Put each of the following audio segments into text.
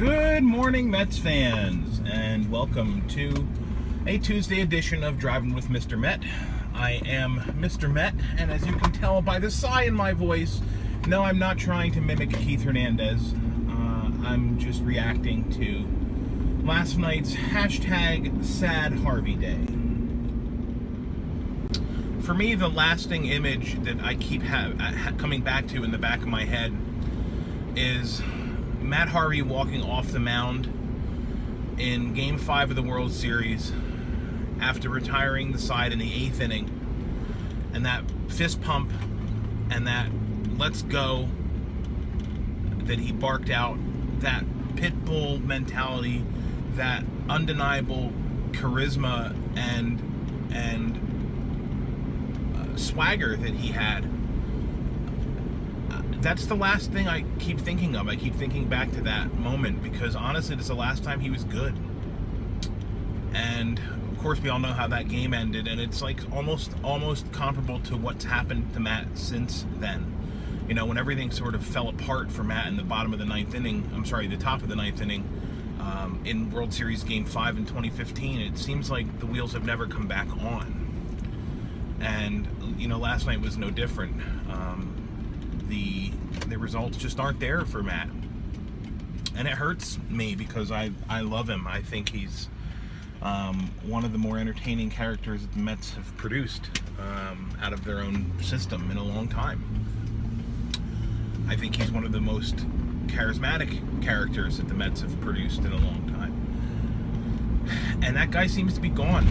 Good morning, Mets fans, and welcome to a Tuesday edition of Driving with Mr. Met. I am Mr. Met, and as you can tell by the sigh in my voice, no, I'm not trying to mimic Keith Hernandez. I'm just reacting to last night's hashtag Sad Harvey Day. For me, the lasting image that I keep coming back to in the back of my head is Matt Harvey walking off the mound in Game 5 of the World Series after retiring the side in the 8th inning, and that fist pump and that let's go that he barked out, that pit bull mentality, that undeniable charisma and swagger that he had. That's the last thing I keep thinking of. I keep thinking back to that moment because honestly, it's the last time he was good. And of course, we all know how that game ended, and it's like almost comparable to what's happened to Matt since then. You know, when everything sort of fell apart for Matt in the bottom of the ninth inning, the top of the ninth inning, in World Series Game 5 in 2015, it seems like the wheels have never come back on. And, you know, last night was no different. The results just aren't there for Matt. And it hurts me because I love him. I think he's one of the more entertaining characters that the Mets have produced out of their own system in a long time. I think he's one of the most charismatic characters that the Mets have produced in a long time. And that guy seems to be gone.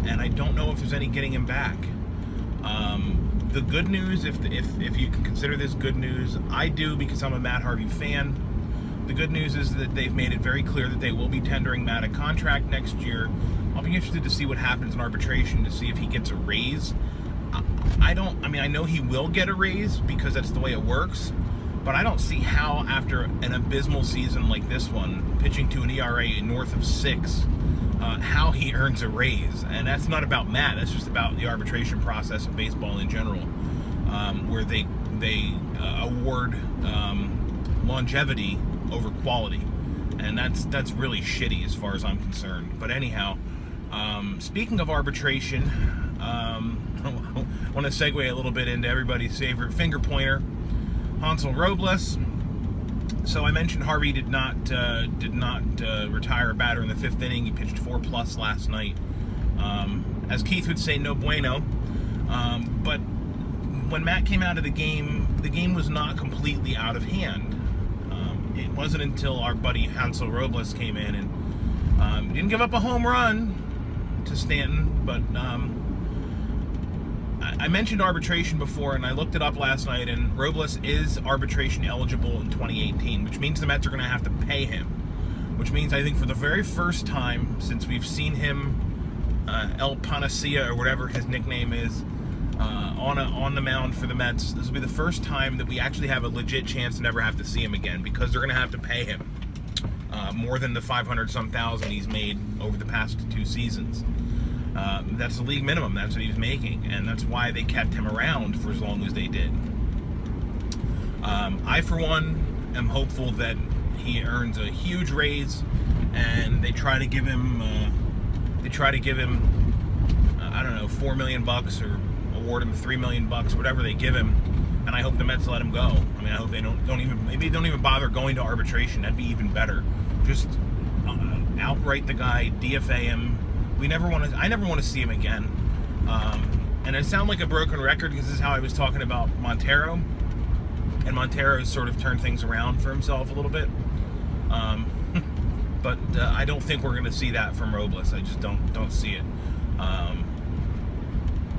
And I don't know if there's any getting him back. The good news, if you can consider this good news, I do because I'm a Matt Harvey fan. The good news is that they've made it very clear that they will be tendering Matt a contract next year. I'll be interested to see what happens in arbitration to see if he gets a raise. I know he will get a raise because that's the way it works, but I don't see how after an abysmal season like this one, pitching to an ERA north of 6, how he earns a raise. And that's not about Matt, that's just about the arbitration process of baseball in general, where they award longevity over quality, and that's really shitty as far as I'm concerned. But anyhow, speaking of arbitration, I want to segue a little bit into everybody's favorite finger pointer, Hansel Robles. So I mentioned Harvey did not retire a batter in the 5th inning. He pitched 4+ last night. As Keith would say, no bueno. But when Matt came out of the game was not completely out of hand. It wasn't until our buddy Hansel Robles came in and didn't give up a home run to Stanton, but I mentioned arbitration before, and I looked it up last night, and Robles is arbitration eligible in 2018, which means the Mets are going to have to pay him, which means I think for the very first time since we've seen him, El Panacea or whatever his nickname is, on the mound for the Mets, this will be the first time that we actually have a legit chance to never have to see him again, because they're going to have to pay him more than the 500-some thousand he's made over the past 2 seasons. That's the league minimum. That's what he was making, and that's why they kept him around for as long as they did. I, for one, am hopeful that he earns a huge raise, and they try to give him, I don't know, $4 million or award him $3 million, whatever they give him. And I hope the Mets let him go. I mean, I hope they don't even bother going to arbitration. That'd be even better. Just outright the guy, DFA him. I never want to see him again. And I sound like a broken record because this is how I was talking about Montero. And Montero has sort of turned things around for himself a little bit. But I don't think we're going to see that from Robles. I just don't see it.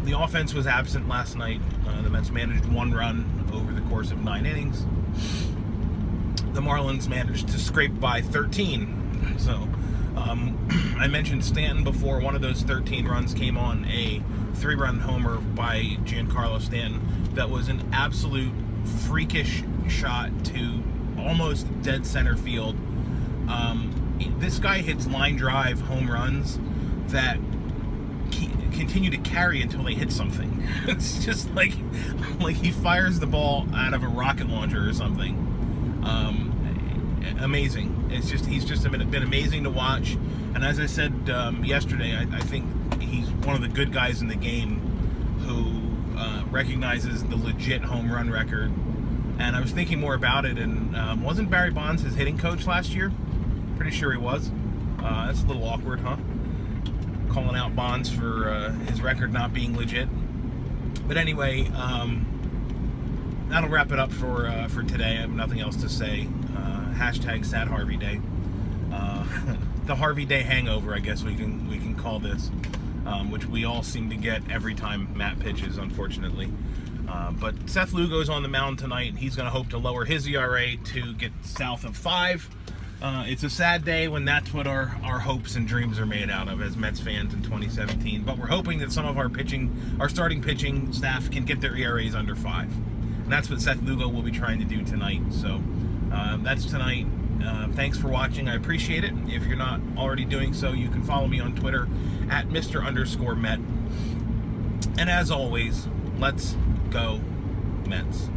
The offense was absent last night. The Mets managed 1 run over the course of 9 innings. The Marlins managed to scrape by 13. So I mentioned Stanton before. One of those 13 runs came on a 3-run homer by Giancarlo Stanton that was an absolute freakish shot to almost dead center field. This guy hits line drive home runs that continue to carry until they hit something. It's just like he fires the ball out of a rocket launcher or something. amazing. He's just been amazing to watch. And as I said yesterday, I think he's one of the good guys in the game who recognizes the legit home run record. And I was thinking more about it, and wasn't Barry Bonds his hitting coach last year? Pretty sure he was. That's a little awkward, huh? Calling out Bonds for his record not being legit. But anyway, that'll wrap it up for today. I have nothing else to say. Hashtag Sad Harvey Day. The Harvey Day hangover, I guess we can call this, which we all seem to get every time Matt pitches, unfortunately. But Seth Lugo's on the mound tonight. He's going to hope to lower his ERA to get south of 5. It's a sad day when that's what our hopes and dreams are made out of as Mets fans in 2017. But we're hoping that some of our starting pitching staff can get their ERAs under 5. And that's what Seth Lugo will be trying to do tonight. So that's tonight. Thanks for watching. I appreciate it. If you're not already doing so, you can follow me on Twitter at Mr_Met. And as always, let's go Mets.